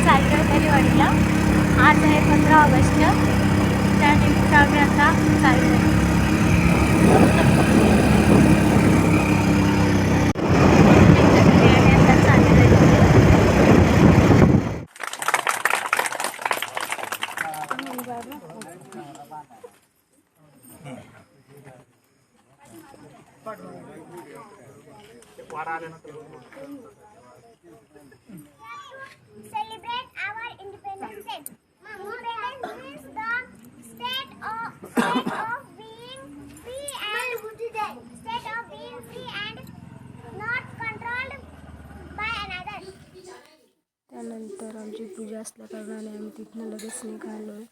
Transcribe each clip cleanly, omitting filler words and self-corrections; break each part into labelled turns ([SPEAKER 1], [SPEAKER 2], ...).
[SPEAKER 1] चाललोय दहिवडीला. आज आहे 15 ऑगस्ट. त्यानिमित्त आम्ही आता चाललोय.
[SPEAKER 2] Celebrate our Independence Day. Independence means the state of being free and not controlled by another.
[SPEAKER 1] त्यानंतर आमची पूजा असल्या कारणाने आम्ही तिथनं लगेच निघालोय.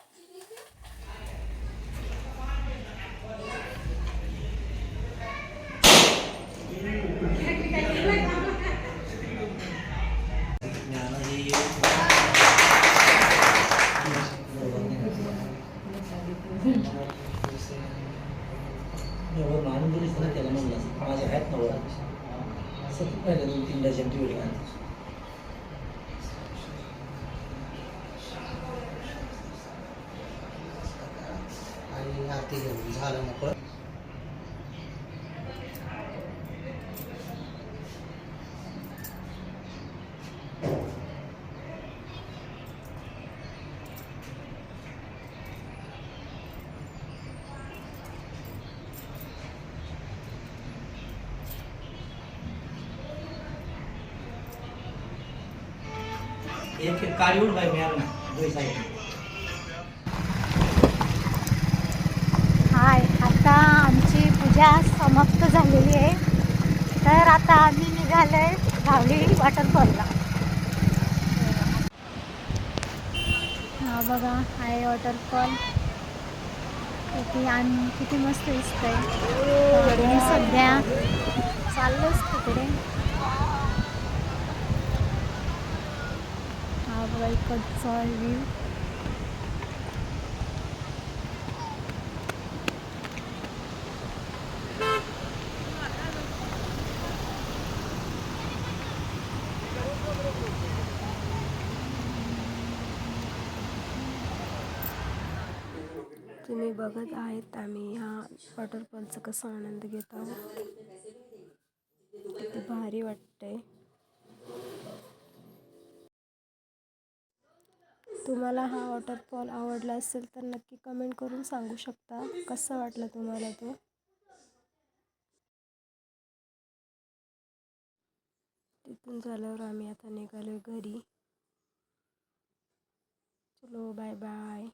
[SPEAKER 3] त्याला म्हणलं माझ्या आहेत ना सतत पाहिलं 2-3 डझन टीव्ही आणि आरती घेऊन झालं मग परत एक काढून भाई मिळालं दोन साईड.
[SPEAKER 1] हाय, आता आमची पूजा समाप्त झालेली आहे. तर आता आम्ही निघालोय धावली वॉटरफॉलला. हा बघा, आहे वॉटरफॉल. किती मस्त दिसतंय. मी सध्या चाललोच तिकडे. हा बघा इकडचा व्ह्यू. तुम्ही बघत आहेत आम्ही ह्या वॉटरफॉलचा कसा आनंद घेत आहोत. किती भारी वाटतंय. तुम्हाला हा वॉटरफॉल आवडला असेल तर नक्की कमेंट करून सांगू शकता कसा वाटला तुम्हाला तो. तिथून झाल्यावर आम्ही आता निघालो घरी. चलो बाय बाय.